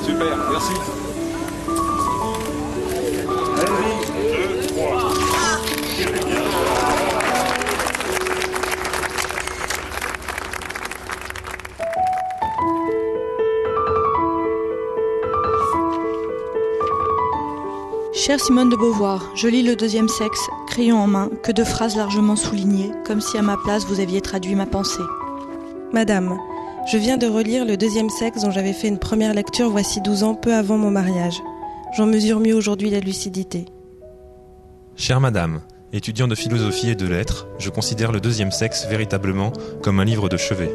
Super, merci. Chère Simone de Beauvoir, je lis Le Deuxième Sexe, crayon en main, que de phrases largement soulignées, comme si à ma place vous aviez traduit ma pensée. Madame, je viens de relire Le Deuxième Sexe dont j'avais fait une première lecture voici 12 ans, peu avant mon mariage. J'en mesure mieux aujourd'hui la lucidité. Chère madame, étudiant de philosophie et de lettres, je considère Le Deuxième Sexe véritablement comme un livre de chevet.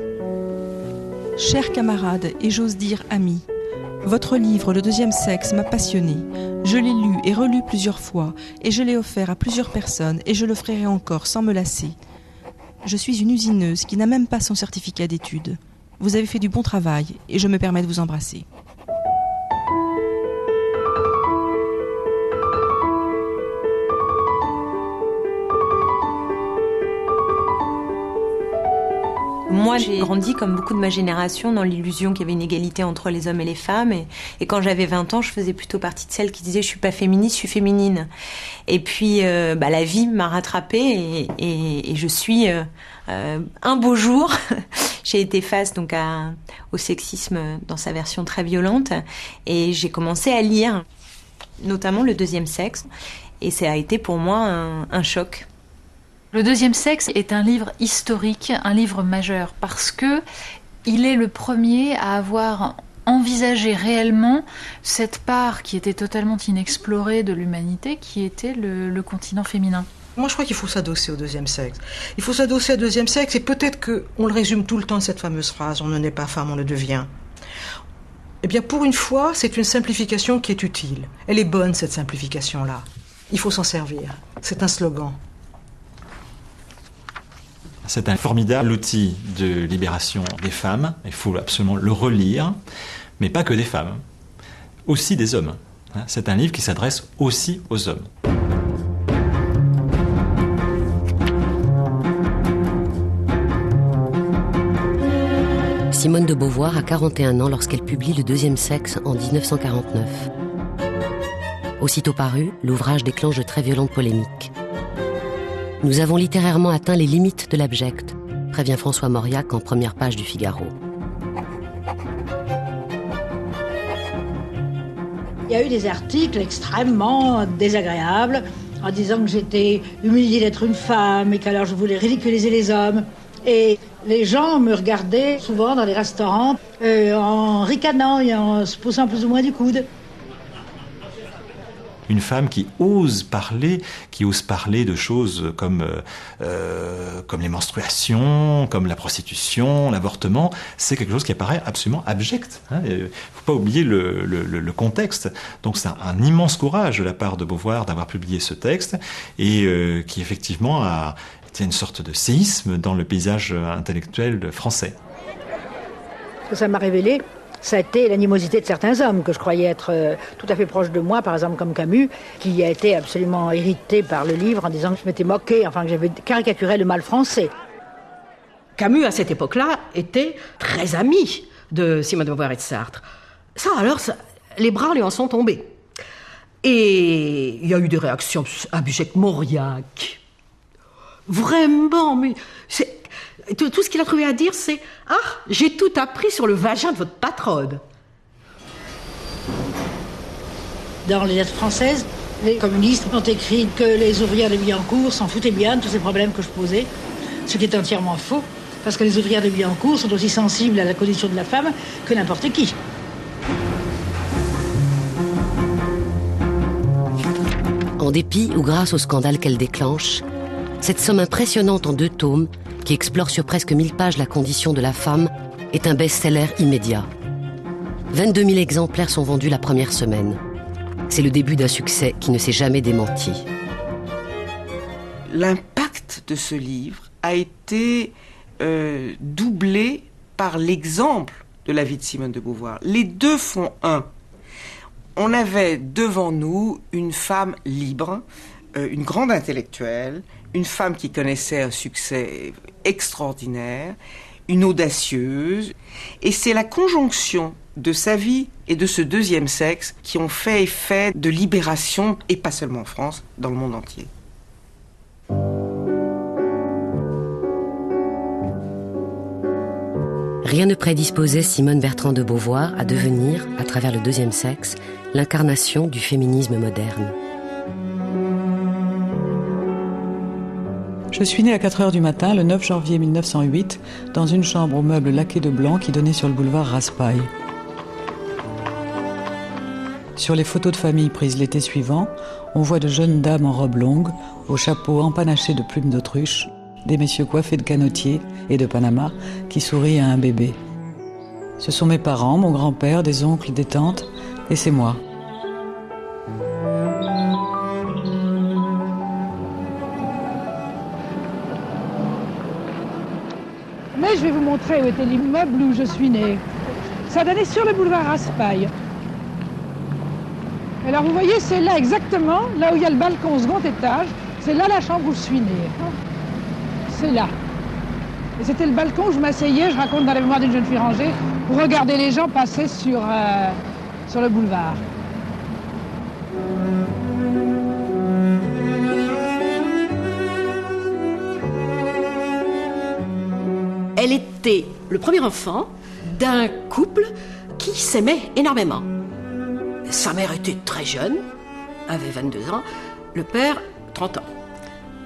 Chers camarades, et j'ose dire amis, votre livre Le Deuxième Sexe m'a passionné. Je l'ai lu et relu plusieurs fois, et je l'ai offert à plusieurs personnes, et je le ferai encore sans me lasser. Je suis une usineuse qui n'a même pas son certificat d'études. Vous avez fait du bon travail, et je me permets de vous embrasser. Moi, j'ai grandi comme beaucoup de ma génération dans l'illusion qu'il y avait une égalité entre les hommes et les femmes. Et quand j'avais 20 ans, je faisais plutôt partie de celles qui disaient « je suis pas féministe, je suis féminine ». Et puis, la vie m'a rattrapée et je suis, un beau jour, j'ai été face donc au sexisme dans sa version très violente. Et j'ai commencé à lire, notamment Le Deuxième Sexe. Et ça a été pour moi un choc. Le Deuxième Sexe est un livre historique, un livre majeur, parce que il est le premier à avoir envisagé réellement cette part qui était totalement inexplorée de l'humanité, qui était le continent féminin. Moi, je crois qu'il faut s'adosser au deuxième sexe. Il faut s'adosser au deuxième sexe, et peut-être qu'on le résume tout le temps, cette fameuse phrase « on ne naît pas femme, on le devient ». Eh bien, pour une fois, c'est une simplification qui est utile. Elle est bonne, cette simplification-là. Il faut s'en servir. C'est un slogan. C'est un formidable outil de libération des femmes. Il faut absolument le relire, mais pas que des femmes, aussi des hommes. C'est un livre qui s'adresse aussi aux hommes. Simone de Beauvoir a 41 ans lorsqu'elle publie Le Deuxième Sexe en 1949. Aussitôt paru, l'ouvrage déclenche de très violentes polémiques. Nous avons littérairement atteint les limites de l'abject, prévient François Mauriac en première page du Figaro. Il y a eu des articles extrêmement désagréables en disant que j'étais humiliée d'être une femme et qu'alors je voulais ridiculiser les hommes. Et les gens me regardaient souvent dans les restaurants en ricanant et en se poussant plus ou moins du coude. Une femme qui ose parler de choses comme les menstruations, comme la prostitution, l'avortement, c'est quelque chose qui apparaît absolument abject. Il ne faut pas oublier le contexte. Donc c'est un immense courage de la part de Beauvoir d'avoir publié ce texte et qui effectivement a été une sorte de séisme dans le paysage intellectuel français. Ce que ça m'a révélé, ça a été l'animosité de certains hommes que je croyais être tout à fait proches de moi, par exemple comme Camus, qui a été absolument irrité par le livre en disant que je m'étais moqué, enfin que j'avais caricaturé le mal français. Camus, à cette époque-là, était très ami de Simone de Beauvoir et de Sartre. Les bras lui en sont tombés. Et il y a eu des réactions abjectes, Mauriac. Vraiment, mais tout ce qu'il a trouvé à dire, c'est « Ah, j'ai tout appris sur le vagin de votre patronne ». Dans les lettres françaises, les communistes ont écrit que les ouvrières de Billancourt s'en foutaient bien de tous ces problèmes que je posais, ce qui est entièrement faux, parce que les ouvrières de Billancourt sont aussi sensibles à la condition de la femme que n'importe qui. En dépit ou grâce au scandale qu'elle déclenche, cette somme impressionnante en 2 tomes, qui explore sur presque 1000 pages la condition de la femme, est un best-seller immédiat. 22 000 exemplaires sont vendus la première semaine. C'est le début d'un succès qui ne s'est jamais démenti. L'impact de ce livre a été doublé par l'exemple de la vie de Simone de Beauvoir. Les deux font un. On avait devant nous une femme libre, une grande intellectuelle, une femme qui connaissait un succès extraordinaire, une audacieuse. Et c'est la conjonction de sa vie et de ce deuxième sexe qui ont fait effet de libération, et pas seulement en France, dans le monde entier. Rien ne prédisposait Simone Bertrand de Beauvoir à devenir, à travers le deuxième sexe, l'incarnation du féminisme moderne. Je suis née à 4h du matin, le 9 janvier 1908, dans une chambre aux meubles laqués de blanc qui donnait sur le boulevard Raspail. Sur les photos de famille prises l'été suivant, on voit de jeunes dames en robe longue, au chapeau empanaché de plumes d'autruche, des messieurs coiffés de canotiers et de Panama qui sourient à un bébé. Ce sont mes parents, mon grand-père, des oncles, des tantes, et c'est moi. Mais je vais vous montrer où était l'immeuble où je suis née. Ça donnait sur le boulevard Raspail. Alors vous voyez, c'est là exactement, là où il y a le balcon au second étage, c'est là la chambre où je suis née. C'est là. Et c'était le balcon où je m'asseyais, je raconte dans la mémoire d'une jeune fille rangée, pour regarder les gens passer sur le boulevard. Elle était le premier enfant d'un couple qui s'aimait énormément. Sa mère était très jeune, avait 22 ans, le père 30 ans.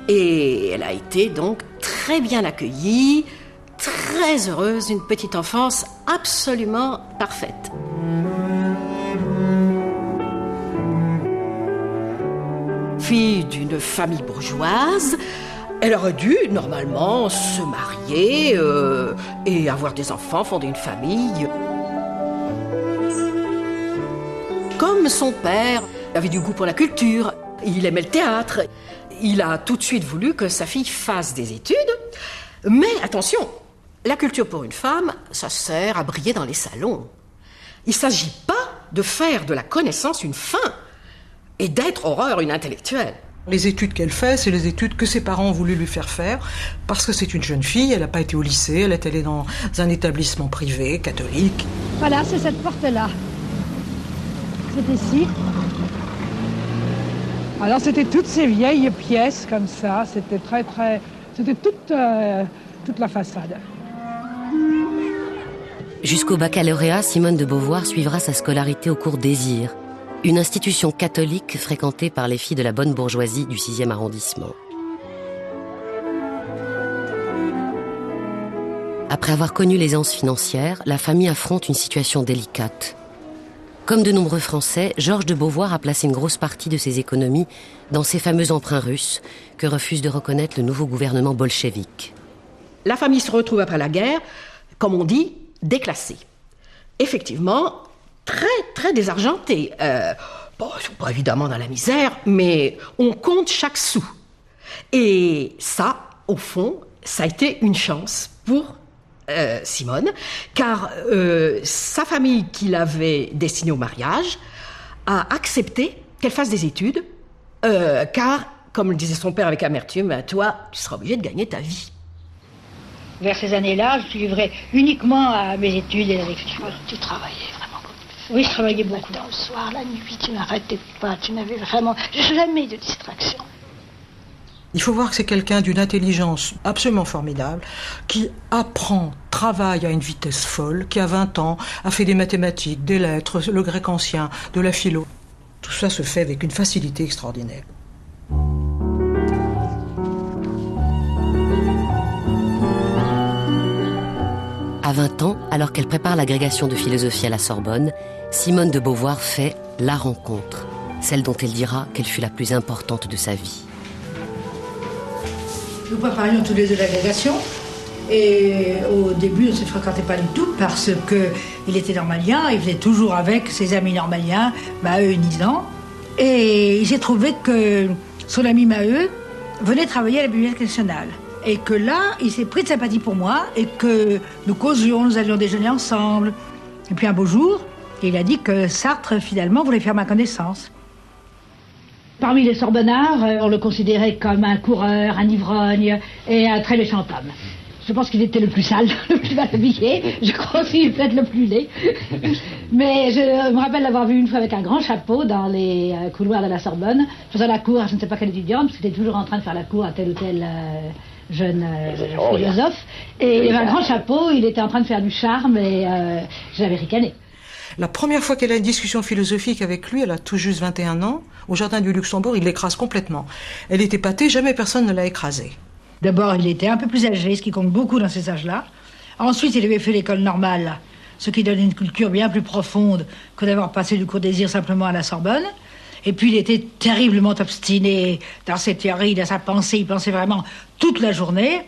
Et elle a été donc très bien accueillie, très heureuse, une petite enfance absolument parfaite. Fille d'une famille bourgeoise, elle aurait dû normalement se marier et avoir des enfants, fonder une famille. Comme son père avait du goût pour la culture, il aimait le théâtre. Il a tout de suite voulu que sa fille fasse des études. Mais attention, la culture pour une femme, ça sert à briller dans les salons. Il ne s'agit pas de faire de la connaissance une fin et d'être horreur une intellectuelle. Les études qu'elle fait, c'est les études que ses parents ont voulu lui faire faire, parce que c'est une jeune fille, elle n'a pas été au lycée, elle est allée dans un établissement privé, catholique. Voilà, c'est cette porte-là. C'est ici. Alors c'était toutes ces vieilles pièces comme ça, c'était c'était toute la façade. Jusqu'au baccalauréat, Simone de Beauvoir suivra sa scolarité au cours Désir, une institution catholique fréquentée par les filles de la bonne bourgeoisie du 6e arrondissement. Après avoir connu l'aisance financière, la famille affronte une situation délicate. Comme de nombreux Français, Georges de Beauvoir a placé une grosse partie de ses économies dans ces fameux emprunts russes que refuse de reconnaître le nouveau gouvernement bolchevique. La famille se retrouve après la guerre, comme on dit, déclassée. Effectivement, très, très désargentée. Bon, ils sont pas évidemment dans la misère, mais on compte chaque sou. Et ça, au fond, ça a été une chance pour Simone, car sa famille qui l'avait destinée au mariage a accepté qu'elle fasse des études, car, comme le disait son père avec amertume, toi, tu seras obligé de gagner ta vie. Vers ces années-là, je suis livrée uniquement à mes études et à l'écriture. Tu travaillais vraiment beaucoup. Oui, je travaillais beaucoup. Le matin, le soir, la nuit, tu n'arrêtais pas, tu n'avais vraiment jamais de distraction. Il faut voir que c'est quelqu'un d'une intelligence absolument formidable, qui apprend, travaille à une vitesse folle, qui à 20 ans a fait des mathématiques, des lettres, le grec ancien, de la philo. Tout ça se fait avec une facilité extraordinaire. À 20 ans, alors qu'elle prépare l'agrégation de philosophie à la Sorbonne, Simone de Beauvoir fait la rencontre, celle dont elle dira qu'elle fut la plus importante de sa vie. Nous préparions tous les deux l'agrégation. Et au début, on ne se fréquentait pas du tout parce qu'il était normalien, il faisait toujours avec ses amis normaliens, Maheu et Nizan. Et j'ai trouvé que son ami Maheu venait travailler à la Bibliothèque nationale. Et que là, il s'est pris de sympathie pour moi et que nous causions, nous allions déjeuner ensemble. Et puis un beau jour, il a dit que Sartre, finalement, voulait faire ma connaissance. Parmi les Sorbonnards, on le considérait comme un coureur, un ivrogne et un très méchant homme. Je pense qu'il était le plus sale, le plus mal habillé. Je crois aussi peut-être le plus laid. Mais je me rappelle l'avoir vu une fois avec un grand chapeau dans les couloirs de la Sorbonne, faisant la cour à je ne sais pas quelle étudiante, parce qu'il était toujours en train de faire la cour à tel ou tel jeune philosophe. Et il avait un grand chapeau, il était en train de faire du charme et je l'avais ricané. La première fois qu'elle a une discussion philosophique avec lui, elle a tout juste 21 ans, au Jardin du Luxembourg, il l'écrase complètement. Elle est épatée, jamais personne ne l'a écrasée. D'abord, il était un peu plus âgé, ce qui compte beaucoup dans ces âges-là. Ensuite, il avait fait l'école normale, ce qui donne une culture bien plus profonde que d'avoir passé du cours désir simplement à la Sorbonne. Et puis, il était terriblement obstiné dans ses théories, dans sa pensée. Il pensait vraiment toute la journée,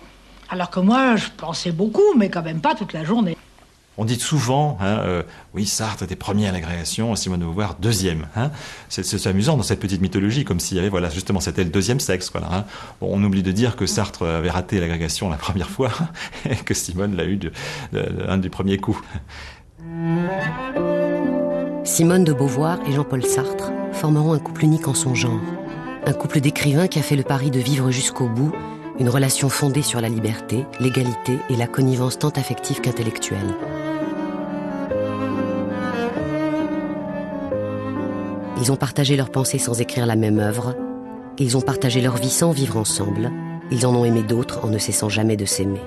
alors que moi, je pensais beaucoup, mais quand même pas toute la journée. On dit souvent, oui, Sartre était premier à l'agrégation, Simone de Beauvoir deuxième. C'est amusant dans cette petite mythologie, comme s'il y avait, voilà, justement, c'était le deuxième sexe. Voilà, Bon, on oublie de dire que Sartre avait raté l'agrégation la première fois et que Simone l'a eu un du premier coup. Simone de Beauvoir et Jean-Paul Sartre formeront un couple unique en son genre. Un couple d'écrivains qui a fait le pari de vivre jusqu'au bout une relation fondée sur la liberté, l'égalité et la connivence tant affective qu'intellectuelle. Ils ont partagé leurs pensées sans écrire la même œuvre. Ils ont partagé leur vie sans vivre ensemble. Ils en ont aimé d'autres en ne cessant jamais de s'aimer.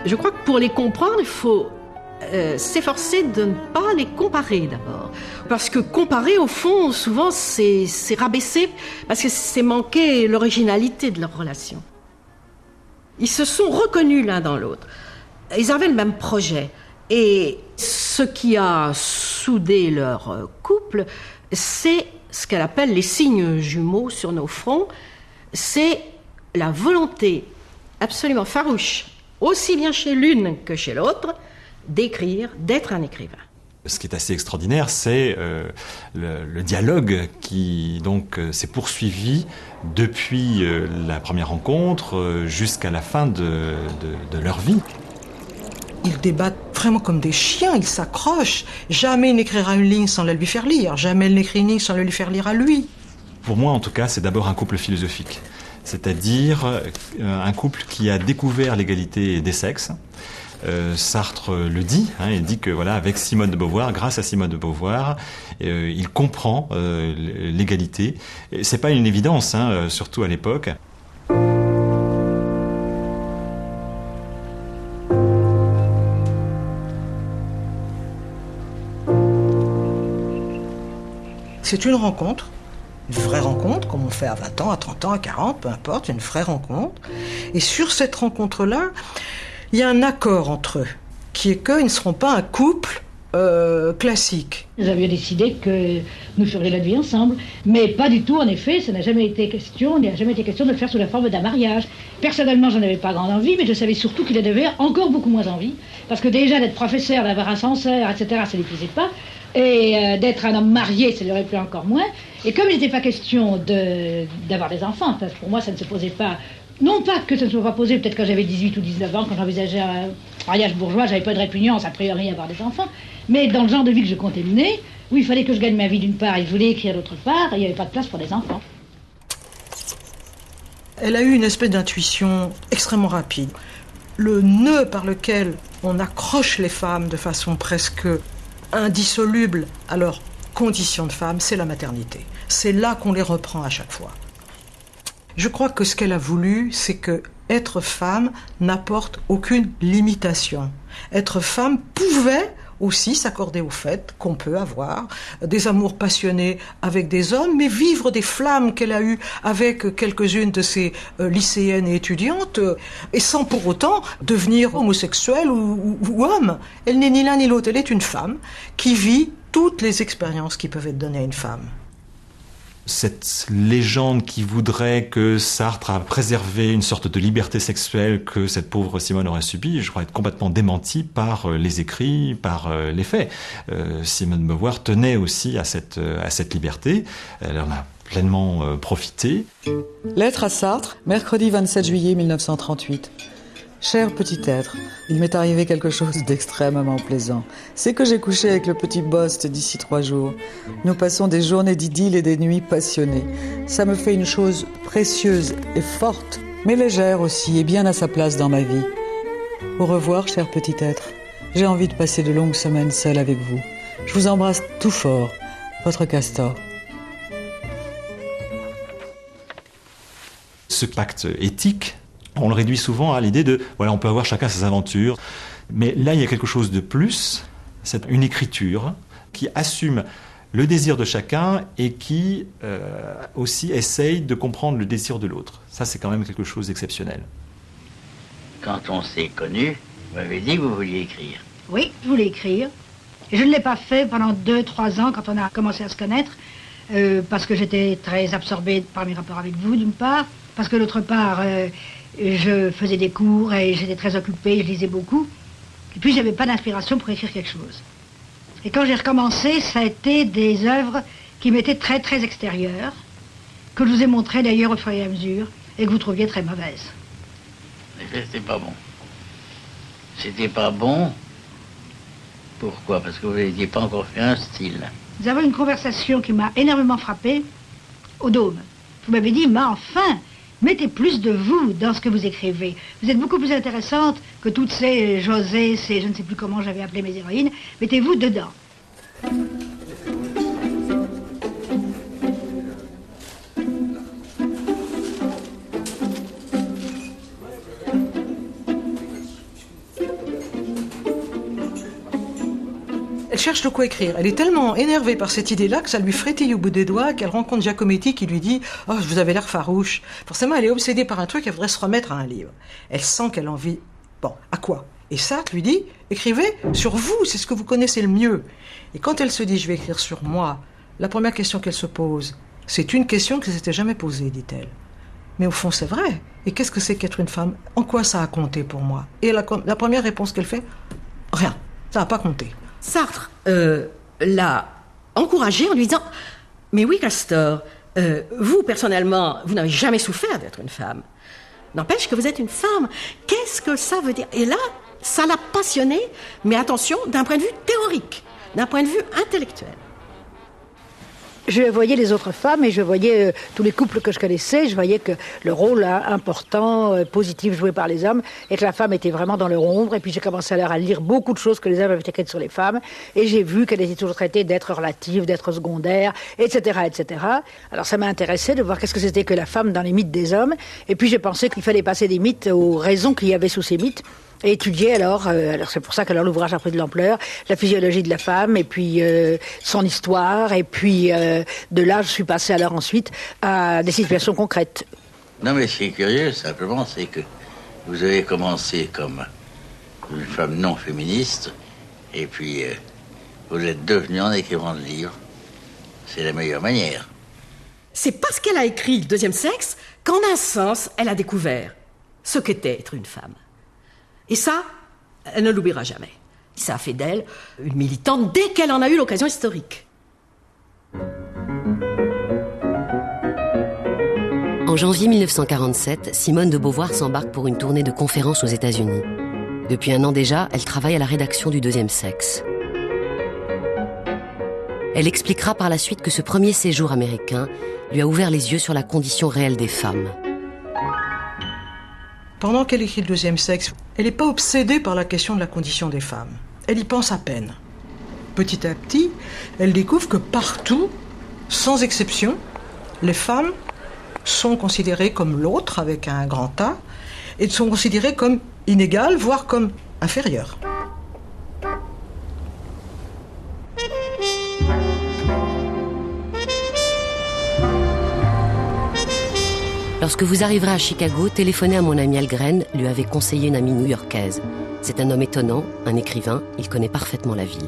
Je crois que pour les comprendre, il faut s'efforcer de ne pas les comparer d'abord. Parce que comparer, au fond, souvent, c'est rabaisser, parce que c'est manquer l'originalité de leur relation. Ils se sont reconnus l'un dans l'autre. Ils avaient le même projet. Et ce qui a soudé leur couple, c'est ce qu'elle appelle les signes jumeaux sur nos fronts. C'est la volonté absolument farouche, aussi bien chez l'une que chez l'autre, d'écrire, d'être un écrivain. Ce qui est assez extraordinaire, c'est le dialogue qui donc s'est poursuivi depuis la première rencontre jusqu'à la fin de leur vie. Ils débattent vraiment comme des chiens, ils s'accrochent. Jamais il n'écrira une ligne sans la lui faire lire. Jamais il n'écrit une ligne sans la lui faire lire à lui. Pour moi, en tout cas, c'est d'abord un couple philosophique. C'est-à-dire un couple qui a découvert l'égalité des sexes. Sartre le dit, il dit que voilà, avec Simone de Beauvoir, grâce à Simone de Beauvoir, il comprend l'égalité. C'est pas une évidence, surtout à l'époque. C'est une rencontre, une vraie rencontre, comme on fait à 20 ans, à 30 ans, à 40, peu importe, une vraie rencontre. Et sur cette rencontre-là, il y a un accord entre eux, qui est qu'ils ne seront pas un couple classique. Nous avions décidé que nous ferions notre vie ensemble, mais pas du tout, en effet, ça n'a jamais été question, il n'y a jamais été question de le faire sous la forme d'un mariage. Personnellement, j'en avais pas grande envie, mais je savais surtout qu'il en avait encore beaucoup moins envie, parce que déjà d'être professeur, d'avoir un censeur, etc., ça ne lui plaisait pas, et d'être un homme marié, ça lui aurait plu encore moins. Et comme il n'était pas question d'avoir des enfants, parce que pour moi, ça ne se posait pas. Non pas que ça ne soit pas posé, peut-être quand j'avais 18 ou 19 ans, quand j'envisageais un mariage bourgeois, j'avais pas de répugnance a priori à avoir des enfants. Mais dans le genre de vie que je comptais mener, où il fallait que je gagne ma vie d'une part et je voulais écrire d'autre part, et il n'y avait pas de place pour des enfants. Elle a eu une espèce d'intuition extrêmement rapide. Le nœud par lequel on accroche les femmes de façon presque indissoluble à leur condition de femme, c'est la maternité. C'est là qu'on les reprend à chaque fois. Je crois que ce qu'elle a voulu, c'est que être femme n'apporte aucune limitation. Être femme pouvait aussi s'accorder au fait qu'on peut avoir des amours passionnés avec des hommes, mais vivre des flammes qu'elle a eues avec quelques-unes de ses lycéennes et étudiantes, et sans pour autant devenir homosexuelle ou homme. Elle n'est ni l'un ni l'autre, elle est une femme qui vit toutes les expériences qui peuvent être données à une femme. Cette légende qui voudrait que Sartre a préservé une sorte de liberté sexuelle que cette pauvre Simone aurait subie, je crois être complètement démentie par les écrits, par les faits. Simone de Beauvoir tenait aussi à cette liberté. Elle en a pleinement profité. Lettre à Sartre, mercredi 27 juillet 1938. Cher petit être, il m'est arrivé quelque chose d'extrêmement plaisant. C'est que j'ai couché avec le petit Bost d'ici 3 jours. Nous passons des journées d'idylle et des nuits passionnées. Ça me fait une chose précieuse et forte mais légère aussi et bien à sa place dans ma vie. Au revoir, cher petit être. J'ai envie de passer de longues semaines seule avec vous. Je vous embrasse tout fort, votre Castor. Ce pacte éthique, on le réduit souvent à l'idée de, voilà, on peut avoir chacun ses aventures. Mais là, il y a quelque chose de plus. C'est une écriture qui assume le désir de chacun et qui aussi essaye de comprendre le désir de l'autre. Ça, c'est quand même quelque chose d'exceptionnel. Quand on s'est connus, vous m'avez dit que vous vouliez écrire. Oui, je voulais écrire. Et je ne l'ai pas fait pendant 2-3 ans quand on a commencé à se connaître, parce que j'étais très absorbée par mes rapports avec vous, d'une part, parce que d'autre part, je faisais des cours et j'étais très occupée, je lisais beaucoup. Et puis, j'avais pas d'inspiration pour écrire quelque chose. Et quand j'ai recommencé, ça a été des œuvres qui m'étaient très, très extérieures, que je vous ai montrées d'ailleurs au fur et à mesure, et que vous trouviez très mauvaises. Mais c'était pas bon. C'était pas bon. Pourquoi? Parce que vous n'aviez pas encore fait un style. Nous avons une conversation qui m'a énormément frappée au Dôme. Vous m'avez dit, mais enfin, mettez plus de vous dans ce que vous écrivez. Vous êtes beaucoup plus intéressante que toutes ces José, ces je ne sais plus comment j'avais appelé mes héroïnes. Mettez-vous dedans. Elle cherche de quoi écrire. Elle est tellement énervée par cette idée-là que ça lui frétille au bout des doigts, qu'elle rencontre Giacometti qui lui dit « Oh, vous avez l'air farouche ». Forcément, elle est obsédée par un truc, elle voudrait se remettre à un livre. Elle sent qu'elle a envie... Bon, à quoi? Et Sartre lui dit « Écrivez sur vous, c'est ce que vous connaissez le mieux ». Et quand elle se dit « Je vais écrire sur moi », la première question qu'elle se pose, c'est une question qu'elle ne s'était jamais posée, dit-elle. Mais au fond, c'est vrai. Et qu'est-ce que c'est qu'être une femme? En quoi ça a compté pour moi? Et la première réponse qu'elle fait, rien, ça n'a pas compté. Sartre l'a encouragée en lui disant « Mais oui, Castor, vous, personnellement, vous n'avez jamais souffert d'être une femme. N'empêche que vous êtes une femme. Qu'est-ce que ça veut dire ?» Et là, ça l'a passionnée, mais attention, d'un point de vue théorique, d'un point de vue intellectuel. Je voyais les autres femmes et je voyais tous les couples que je connaissais. Je voyais que le rôle important, positif joué par les hommes et que la femme était vraiment dans leur ombre. Et puis j'ai commencé alors à lire beaucoup de choses que les hommes avaient écrites sur les femmes. Et j'ai vu qu'elles étaient toujours traitées d'être relatives, d'être secondaires, etc., etc. Alors ça m'a intéressé de voir qu'est-ce que c'était que la femme dans les mythes des hommes. Et puis j'ai pensé qu'il fallait passer des mythes aux raisons qu'il y avait sous ces mythes. Et étudier alors c'est pour ça que l'ouvrage a pris de l'ampleur, la physiologie de la femme et puis son histoire et puis de là je suis passée alors ensuite à des situations concrètes. Non mais ce qui est curieux simplement c'est que vous avez commencé comme une femme non féministe et puis vous êtes devenue en écrivant le livre. C'est la meilleure manière. C'est parce qu'elle a écrit Le Deuxième Sexe qu'en un sens elle a découvert ce qu'était être une femme. Et ça, elle ne l'oubliera jamais. Ça a fait d'elle une militante dès qu'elle en a eu l'occasion historique. En janvier 1947, Simone de Beauvoir s'embarque pour une tournée de conférences aux États-Unis. Depuis un an déjà, elle travaille à la rédaction du Deuxième Sexe. Elle expliquera par la suite que ce premier séjour américain lui a ouvert les yeux sur la condition réelle des femmes. Pendant qu'elle écrit Le Deuxième Sexe, elle n'est pas obsédée par la question de la condition des femmes. Elle y pense à peine. Petit à petit, elle découvre que partout, sans exception, les femmes sont considérées comme l'autre, avec un grand A, et sont considérées comme inégales, voire comme inférieures. Lorsque vous arriverez à Chicago, téléphonez à mon ami Algren, lui avait conseillé une amie new-yorkaise. C'est un homme étonnant, un écrivain, il connaît parfaitement la ville.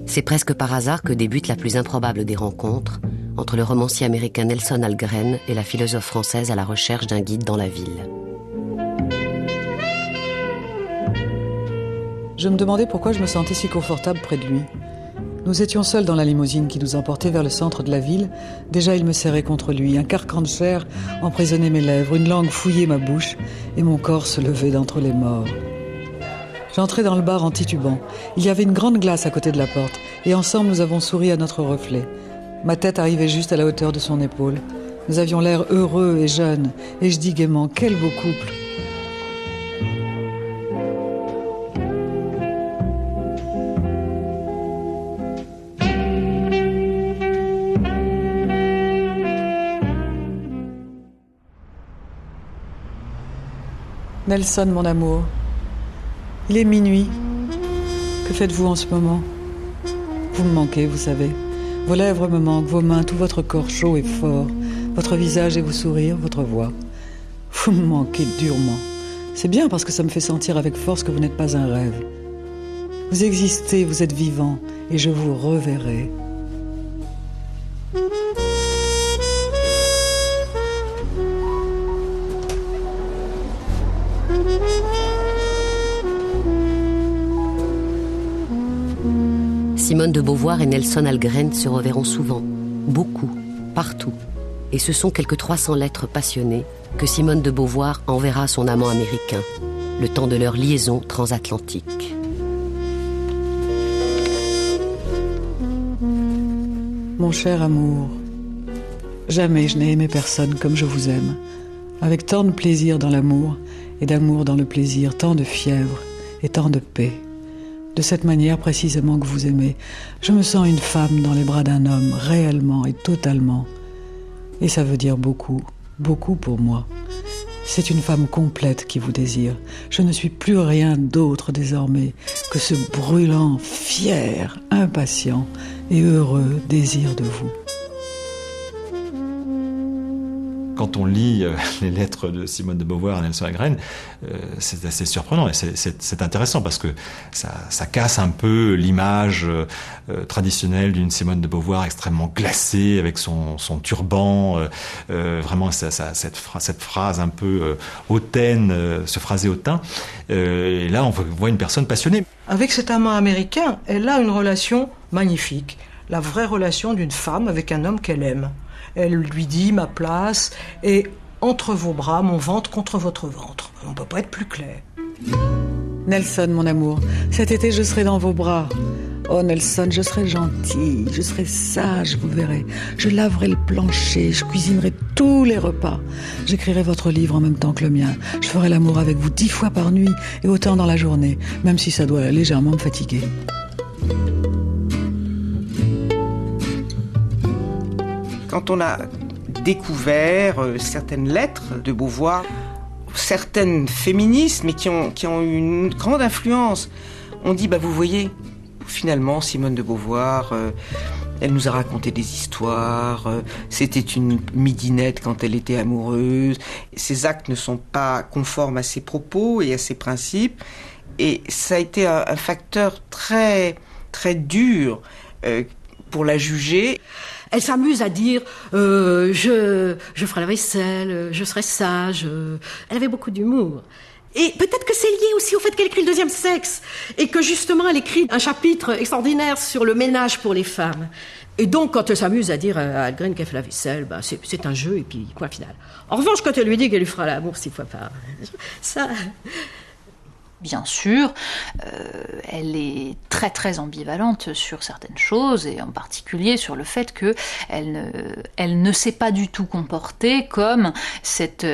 C'est presque par hasard que débute la plus improbable des rencontres entre le romancier américain Nelson Algren et la philosophe française à la recherche d'un guide dans la ville. Je me demandais pourquoi je me sentais si confortable près de lui. Nous étions seuls dans la limousine qui nous emportait vers le centre de la ville. Déjà, il me serrait contre lui. Un carcan de chair emprisonnait mes lèvres, une langue fouillait ma bouche et mon corps se levait d'entre les morts. J'entrai dans le bar en titubant. Il y avait une grande glace à côté de la porte, et ensemble nous avons souri à notre reflet. Ma tête arrivait juste à la hauteur de son épaule. Nous avions l'air heureux et jeunes, et je dis gaiement, quel beau couple. Nelson, mon amour, il est minuit. Que faites-vous en ce moment? Vous me manquez, vous savez. Vos lèvres me manquent, vos mains, tout votre corps chaud et fort, votre visage et vos sourires, votre voix. Vous me manquez durement. C'est bien parce que ça me fait sentir avec force que vous n'êtes pas un rêve. Vous existez, vous êtes vivant, et je vous reverrai. Simone de Beauvoir et Nelson Algren se reverront souvent, beaucoup, partout. Et ce sont quelques 300 lettres passionnées que Simone de Beauvoir enverra à son amant américain, le temps de leur liaison transatlantique. Mon cher amour, jamais je n'ai aimé personne comme je vous aime, avec tant de plaisir dans l'amour et d'amour dans le plaisir, tant de fièvre et tant de paix. De cette manière précisément que vous aimez, je me sens une femme dans les bras d'un homme, réellement et totalement. Et ça veut dire beaucoup, beaucoup pour moi. C'est une femme complète qui vous désire. Je ne suis plus rien d'autre désormais que ce brûlant, fier, impatient et heureux désir de vous. Quand on lit les lettres de Simone de Beauvoir et Nelson Algren, c'est assez surprenant et c'est intéressant parce que ça casse un peu l'image traditionnelle d'une Simone de Beauvoir extrêmement glacée avec son turban, vraiment cette phrase un peu hautaine, ce phrasé hautain. Et là, on voit une personne passionnée. Avec cet amant américain, elle a une relation magnifique, la vraie relation d'une femme avec un homme qu'elle aime. Elle lui dit ma place est entre vos bras, mon ventre contre votre ventre. On ne peut pas être plus clair. Nelson, mon amour, cet été je serai dans vos bras. Oh Nelson, je serai gentille, je serai sage, vous verrez. Je laverai le plancher, je cuisinerai tous les repas. J'écrirai votre livre en même temps que le mien. Je ferai l'amour avec vous 10 fois par nuit et autant dans la journée, même si ça doit légèrement me fatiguer. Quand on a découvert certaines lettres de Beauvoir, certaines féministes, mais qui ont eu une grande influence, on dit, vous voyez, finalement, Simone de Beauvoir, elle nous a raconté des histoires, c'était une midinette quand elle était amoureuse, ses actes ne sont pas conformes à ses propos et à ses principes, et ça a été un facteur très, très dur pour la juger. Elle s'amuse à dire je ferai la vaisselle, je serai sage. Elle avait beaucoup d'humour. Et peut-être que c'est lié aussi au fait qu'elle écrit Le Deuxième Sexe et que justement elle écrit un chapitre extraordinaire sur le ménage pour les femmes. Et donc quand elle s'amuse à dire à Algren qu'elle fait la vaisselle, c'est un jeu et puis point final. En revanche, quand elle lui dit qu'elle lui fera l'amour 6 fois par ça... Bien sûr, elle est très très ambivalente sur certaines choses, et en particulier sur le fait qu'elle ne s'est pas du tout comportée comme cette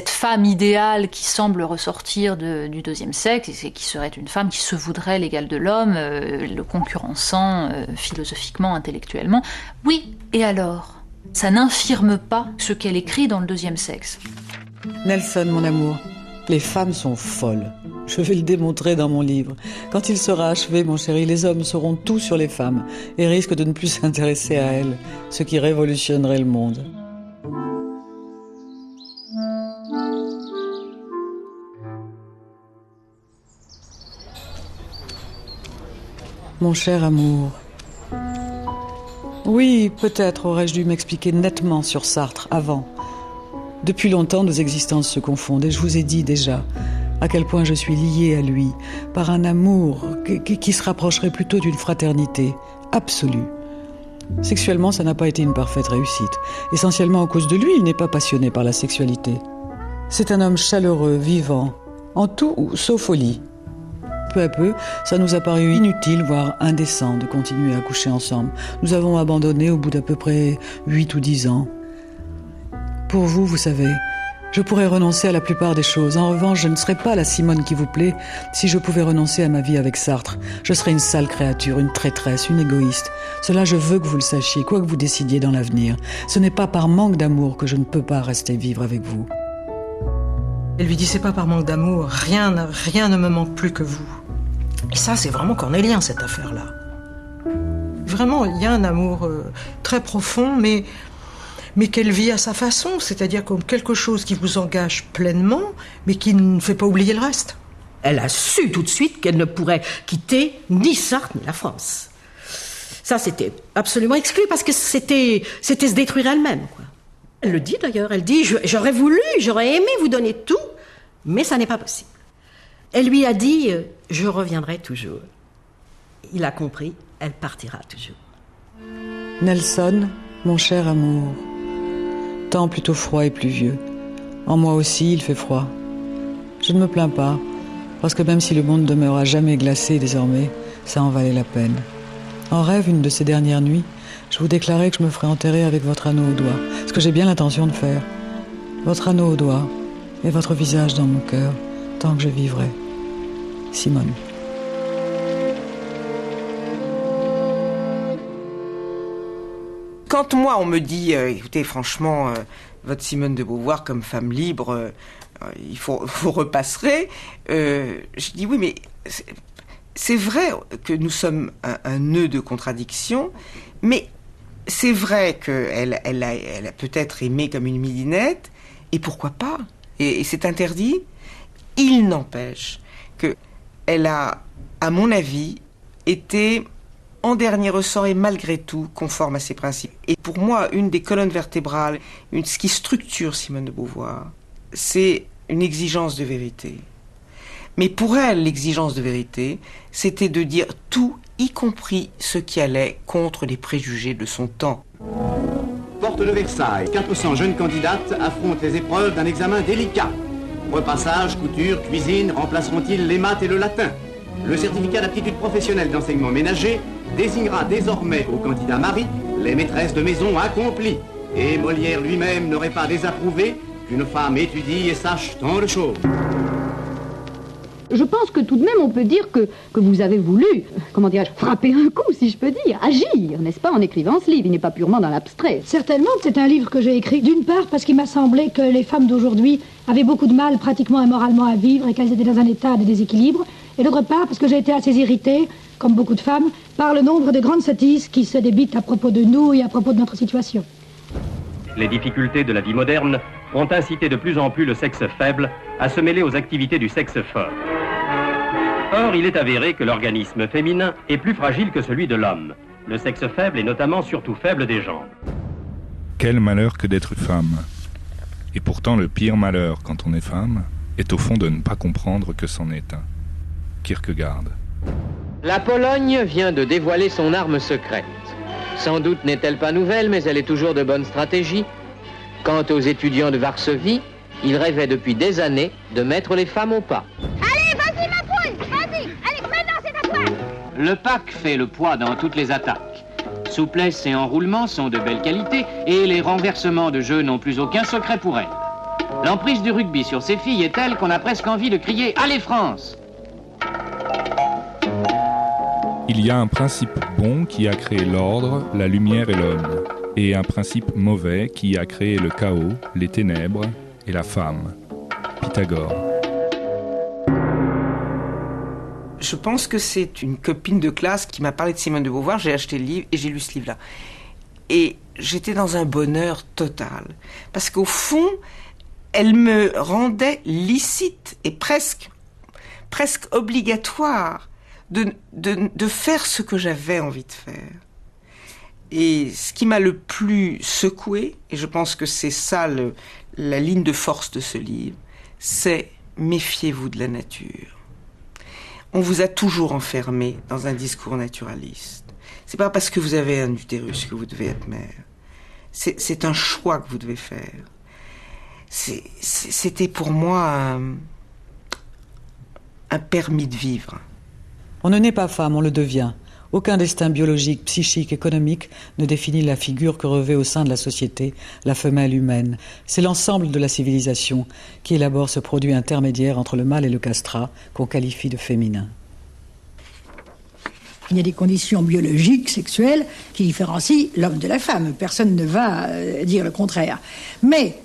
femme idéale qui semble ressortir du deuxième sexe, et qui serait une femme qui se voudrait l'égale de l'homme, le concurrençant philosophiquement, intellectuellement. Oui, et alors ? Ça n'infirme pas ce qu'elle écrit dans Le Deuxième Sexe. Nelson, mon amour, les femmes sont folles. Je vais le démontrer dans mon livre. Quand il sera achevé, mon chéri, les hommes sauront tout sur les femmes et risquent de ne plus s'intéresser à elles, ce qui révolutionnerait le monde. Mon cher amour, oui, peut-être aurais-je dû m'expliquer nettement sur Sartre avant. Depuis longtemps, nos existences se confondent et je vous ai dit déjà à quel point je suis liée à lui par un amour qui se rapprocherait plutôt d'une fraternité absolue. Sexuellement, ça n'a pas été une parfaite réussite. Essentiellement à cause de lui, il n'est pas passionné par la sexualité. C'est un homme chaleureux, vivant, en tout sauf au lit. Peu à peu, ça nous a paru inutile, voire indécent de continuer à coucher ensemble. Nous avons abandonné au bout d'à peu près 8 ou 10 ans. Pour vous, vous savez, je pourrais renoncer à la plupart des choses. En revanche, je ne serais pas la Simone qui vous plaît si je pouvais renoncer à ma vie avec Sartre. Je serais une sale créature, une traîtresse, une égoïste. Cela, je veux que vous le sachiez, quoi que vous décidiez dans l'avenir. Ce n'est pas par manque d'amour que je ne peux pas rester vivre avec vous. Elle lui dit, c'est pas par manque d'amour, rien ne me manque plus que vous. Et ça, c'est vraiment cornélien, cette affaire-là. Vraiment, il y a un amour très profond, mais qu'elle vit à sa façon, c'est-à-dire comme quelque chose qui vous engage pleinement, mais qui ne fait pas oublier le reste. Elle a su tout de suite qu'elle ne pourrait quitter ni Sartre ni la France. Ça, c'était absolument exclu, parce que c'était se détruire elle-même, quoi. Elle le dit d'ailleurs, elle dit « J'aurais aimé vous donner tout, mais ça n'est pas possible. » Elle lui a dit « Je reviendrai toujours. » Il a compris, elle partira toujours. Nelson, mon cher amour, temps plutôt froid et pluvieux. En moi aussi, il fait froid. Je ne me plains pas, parce que même si le monde demeure à jamais glacé désormais, ça en valait la peine. En rêve, une de ces dernières nuits, je vous déclarais que je me ferais enterrer avec votre anneau au doigt, ce que j'ai bien l'intention de faire. Votre anneau au doigt et votre visage dans mon cœur, tant que je vivrai. Simone. Quand moi on me dit, écoutez franchement, votre Simone de Beauvoir comme femme libre, il faut repasserait, je dis oui mais c'est vrai que nous sommes un nœud de contradiction, mais c'est vrai qu'elle a peut-être aimé comme une midinette, et pourquoi pas, et c'est interdit. Il n'empêche qu'elle a, à mon avis, été en dernier ressort et malgré tout conforme à ses principes. Et pour moi, une des colonnes vertébrales, ce qui structure Simone de Beauvoir, c'est une exigence de vérité. Mais pour elle, l'exigence de vérité, c'était de dire tout, y compris ce qui allait contre les préjugés de son temps. Porte de Versailles, 400 jeunes candidates affrontent les épreuves d'un examen délicat. Repassage, couture, cuisine, remplaceront-ils les maths et le latin? Le certificat d'aptitude professionnelle d'enseignement ménager désignera désormais aux candidats mari les maîtresses de maison accomplies. Et Molière lui-même n'aurait pas désapprouvé qu'une femme étudie et sache tant de choses. Je pense que tout de même on peut dire que vous avez voulu, comment dirais-je, frapper un coup, si je peux dire, agir, n'est-ce pas, en écrivant ce livre. Il n'est pas purement dans l'abstrait. Certainement que c'est un livre que j'ai écrit, d'une part parce qu'il m'a semblé que les femmes d'aujourd'hui avaient beaucoup de mal pratiquement et moralement à vivre et qu'elles étaient dans un état de déséquilibre, et d'autre part parce que j'ai été assez irritée, comme beaucoup de femmes, par le nombre de grandes sottises qui se débitent à propos de nous et à propos de notre situation. Les difficultés de la vie moderne ont incité de plus en plus le sexe faible à se mêler aux activités du sexe fort. Or, il est avéré que l'organisme féminin est plus fragile que celui de l'homme. Le sexe faible est notamment surtout faible des jambes. Quel malheur que d'être femme. Et pourtant, le pire malheur quand on est femme est au fond de ne pas comprendre que c'en est un. Kierkegaard. La Pologne vient de dévoiler son arme secrète. Sans doute n'est-elle pas nouvelle, mais elle est toujours de bonne stratégie. Quant aux étudiants de Varsovie, ils rêvaient depuis des années de mettre les femmes au pas. Allez, vas-y ma poule, vas-y, allez, maintenant c'est à toi. Le pack fait le poids dans toutes les attaques. Souplesse et enroulement sont de belle qualité et les renversements de jeu n'ont plus aucun secret pour elle. L'emprise du rugby sur ces filles est telle qu'on a presque envie de crier « Allez France !» Il y a un principe bon qui a créé l'ordre, la lumière et l'homme, et un principe mauvais qui a créé le chaos, les ténèbres et la femme. Pythagore. Je pense que c'est une copine de classe qui m'a parlé de Simone de Beauvoir. J'ai acheté le livre et j'ai lu ce livre-là. Et j'étais dans un bonheur total. Parce qu'au fond, elle me rendait licite et presque obligatoire de faire ce que j'avais envie de faire. Et ce qui m'a le plus secoué, et je pense que c'est ça la ligne de force de ce livre, c'est méfiez-vous de la nature. On vous a toujours enfermé dans un discours naturaliste. C'est pas parce que vous avez un utérus que vous devez être mère. C'est un choix que vous devez faire. C'était pour moi un permis de vivre. On ne naît pas femme, on le devient. Aucun destin biologique, psychique, économique ne définit la figure que revêt au sein de la société la femelle humaine. C'est l'ensemble de la civilisation qui élabore ce produit intermédiaire entre le mâle et le castrat qu'on qualifie de féminin. Il y a des conditions biologiques, sexuelles, qui différencient l'homme de la femme. Personne ne va dire le contraire. Mais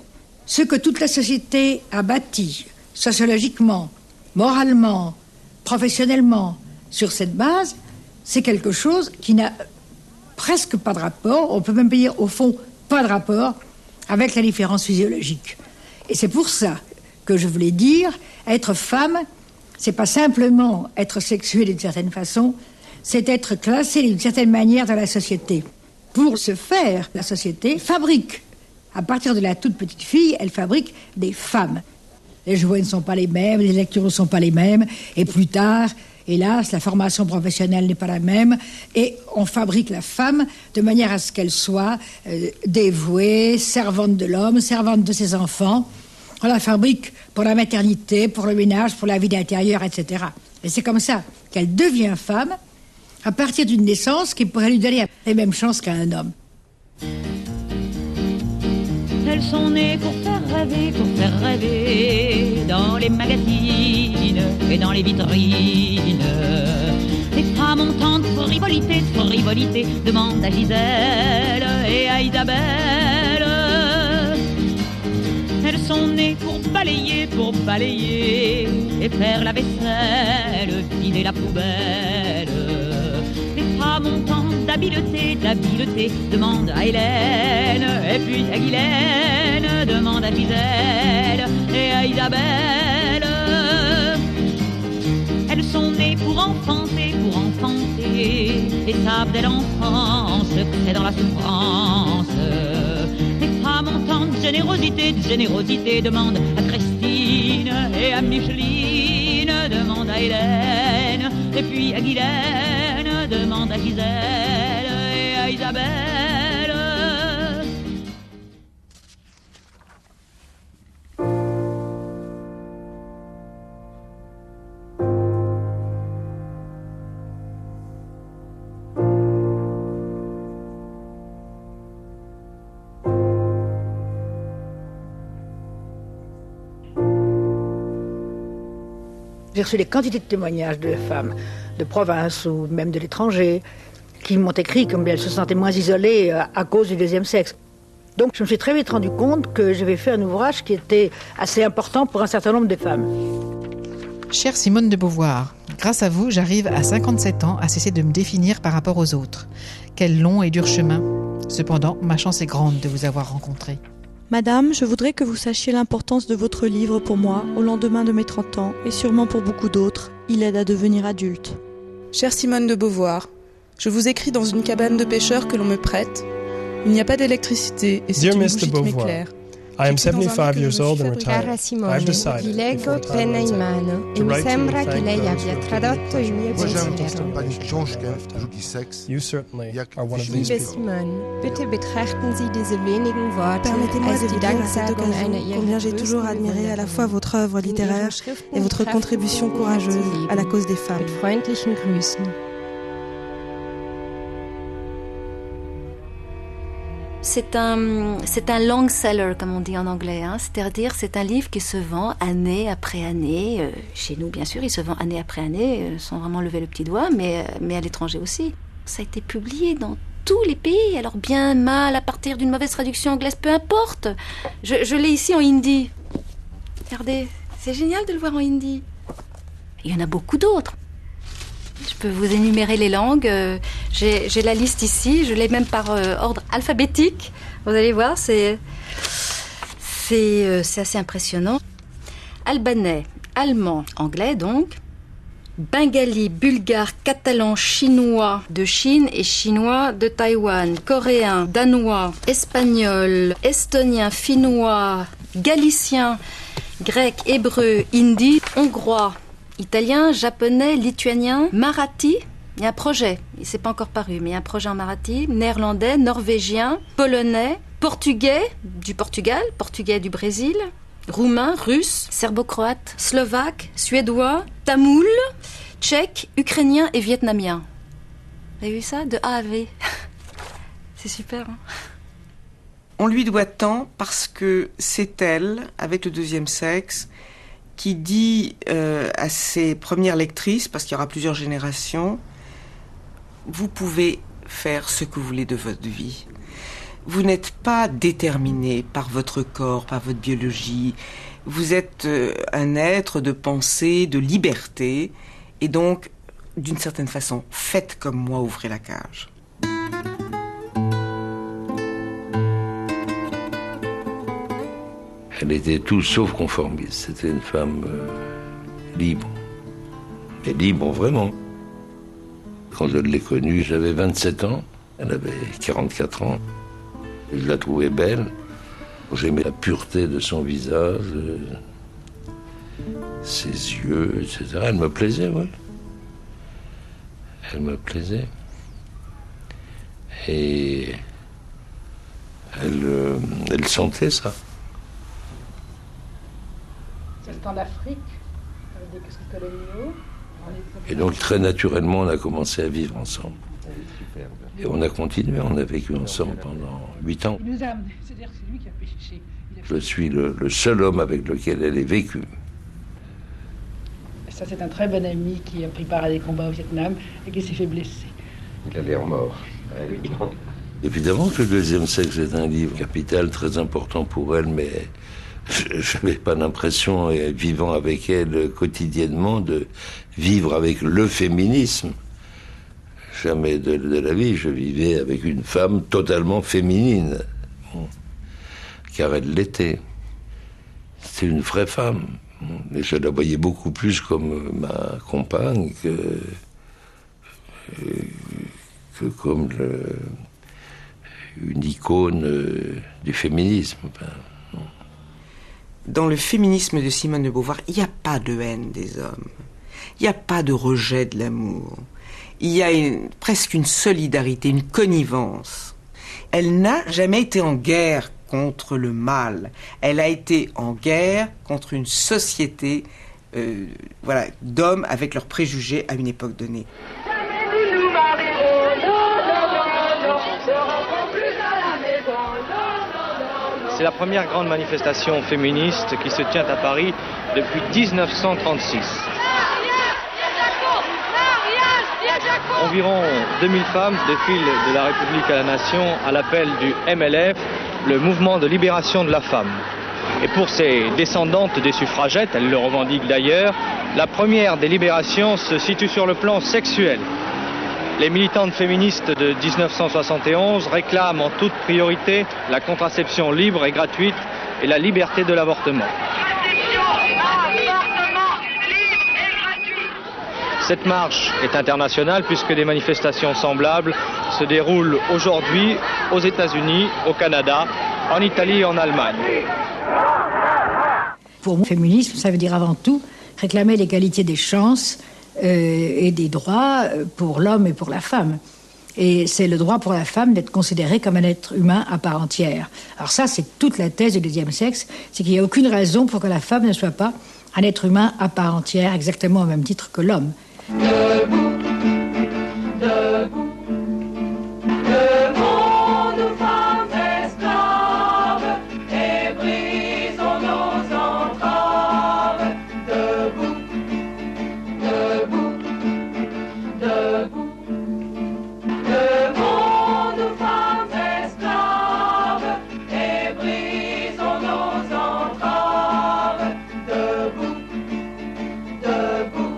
ce que toute la société a bâti, sociologiquement, moralement, professionnellement, sur cette base, c'est quelque chose qui n'a presque pas de rapport, on peut même dire au fond pas de rapport avec la différence physiologique. Et c'est pour ça que je voulais dire, être femme, c'est pas simplement être sexuée d'une certaine façon, c'est être classée d'une certaine manière dans la société. Pour ce faire, la société fabrique, à partir de la toute petite fille, elle fabrique des femmes. Les jouets ne sont pas les mêmes, les lectures ne sont pas les mêmes, et plus tard, hélas, la formation professionnelle n'est pas la même, et on fabrique la femme de manière à ce qu'elle soit dévouée, servante de l'homme, servante de ses enfants. On la fabrique pour la maternité, pour le ménage, pour la vie d'intérieur, etc. Et c'est comme ça qu'elle devient femme, à partir d'une naissance qui pourrait lui donner les mêmes chances qu'à un homme. Elles sont nées pour faire rêver, dans les magazines et dans les vitrines. Les femmes ont tant de frivolité, demande à Gisèle et à Isabelle. Elles sont nées pour balayer et faire la vaisselle, vider la poubelle. Les femmes ont tant d'habileté, demande à Hélène, et puis à Guylaine, demande à Gisèle et à Isabelle. Elles sont nées pour enfanter, et savent dès l'enfance que c'est dans la souffrance. Les femmes ont tant de générosité, demande à Christine et à Micheline, demande à Hélène, et puis à Guylaine, demande à Gisèle et à Isabelle. J'ai reçu des quantités de témoignages de femmes de province ou même de l'étranger qui m'ont écrit comme elles se sentaient moins isolées à cause du deuxième sexe. Donc je me suis très vite rendu compte que j'avais fait un ouvrage qui était assez important pour un certain nombre de femmes. Chère Simone de Beauvoir, grâce à vous, j'arrive à 57 ans à cesser de me définir par rapport aux autres. Quel long et dur chemin. Cependant, ma chance est grande de vous avoir rencontrée. Madame, je voudrais que vous sachiez l'importance de votre livre pour moi, au lendemain de mes 30 ans, et sûrement pour beaucoup d'autres. Il aide à devenir adulte. Chère Simone de Beauvoir, je vous écris dans une cabane de pêcheurs que l'on me prête. Il n'y a pas d'électricité et c'est une bougie qui m'éclaire. I am 75 years old and retired. Cara Simone, I've decided, vi leggo penna in mano e mi sembra che lei abbia tradotto il mio pensiero. You certainly are one of these Liebe people. Simone, bitte betrachten Sie diese wenigen Worte Permettez-moi als de die vous dire à cette Danksagung occasion einer combien Ihrer j'ai toujours größten admiré à la fois Bewunderer. votre œuvre littéraire et votre contribution courageuse à la cause des femmes. Mit freundlichen Grüßen. C'est un long seller, comme on dit en anglais. C'est-à-dire, c'est un livre qui se vend année après année. Chez nous, bien sûr, il se vend année après année, sans vraiment lever le petit doigt, mais à l'étranger aussi. Ça a été publié dans tous les pays, alors bien, mal, à partir d'une mauvaise traduction anglaise, peu importe. Je l'ai ici en hindi. Regardez, c'est génial de le voir en hindi. Il y en a beaucoup d'autres. Je peux vous énumérer les langues. J'ai la liste ici. Je l'ai même par ordre alphabétique. Vous allez voir, c'est assez impressionnant. Albanais, allemand, anglais donc. Bengali, bulgare, catalan, chinois de Chine et chinois de Taïwan. Coréen, danois, espagnol, estonien, finnois, galicien, grec, hébreu, hindi, hongrois. Italien, japonais, lituanien, marathi, il y a un projet, il ne s'est pas encore paru, mais il y a un projet en marathi, néerlandais, norvégien, polonais, portugais du Portugal, portugais du Brésil, roumain, russe, serbo-croate, slovaque, suédois, tamoul, tchèque, ukrainien et vietnamien. Vous avez vu ça? De A à V. C'est super, hein? On lui doit tant parce que c'est elle, avec le deuxième sexe, qui dit à ses premières lectrices, parce qu'il y aura plusieurs générations, vous pouvez faire ce que vous voulez de votre vie. Vous n'êtes pas déterminé par votre corps, par votre biologie. Vous êtes un être de pensée, de liberté, et donc, d'une certaine façon, faites comme moi, ouvrez la cage. Elle était tout sauf conformiste. C'était une femme libre. Et libre vraiment. Quand je l'ai connue, j'avais 27 ans. Elle avait 44 ans. Je la trouvais belle. J'aimais la pureté de son visage, ses yeux, etc. Elle me plaisait, oui. Elle me plaisait. Et elle sentait ça. En Afrique, avec des casquettes coloniaux. Et donc très naturellement, on a commencé à vivre ensemble. Et on a continué, on a vécu ensemble pendant 8 ans. Il nous a amené, c'est-à-dire que c'est lui qui a pêché. Je suis le seul homme avec lequel elle ait vécu. Et ça, c'est un très bon ami qui a pris part à des combats au Vietnam et qui s'est fait blesser. Il a l'air mort. Évidemment que le deuxième sexe est un livre capital, très important pour elle, mais je n'avais pas l'impression, vivant avec elle quotidiennement, de vivre avec le féminisme. Jamais de la vie, je vivais avec une femme totalement féminine. Car elle l'était. C'était une vraie femme. Et je la voyais beaucoup plus comme ma compagne que comme une icône du féminisme. Dans le féminisme de Simone de Beauvoir, il n'y a pas de haine des hommes. Il n'y a pas de rejet de l'amour. Il y a presque une solidarité, une connivence. Elle n'a jamais été en guerre contre le mal. Elle a été en guerre contre une société d'hommes avec leurs préjugés à une époque donnée. C'est la première grande manifestation féministe qui se tient à Paris depuis 1936. Environ 2000 femmes défilent de la République à la Nation à l'appel du MLF, le mouvement de libération de la femme. Et pour ces descendantes des suffragettes, elles le revendiquent d'ailleurs, la première des libérations se situe sur le plan sexuel. Les militantes féministes de 1971 réclament en toute priorité la contraception libre et gratuite et la liberté de l'avortement. Cette marche est internationale puisque des manifestations semblables se déroulent aujourd'hui aux États-Unis, au Canada, en Italie et en Allemagne. Pour moi, le féminisme, ça veut dire avant tout réclamer l'égalité des chances et des droits pour l'homme et pour la femme. Et c'est le droit pour la femme d'être considérée comme un être humain à part entière. Alors ça, c'est toute la thèse du deuxième sexe, c'est qu'il n'y a aucune raison pour que la femme ne soit pas un être humain à part entière, exactement au même titre que l'homme. Debout, debout, devons nous femmes esclaves et brisons nos entraves. Debout, debout, debout, devons nous femmes esclaves et brisons nos entraves. Debout, debout.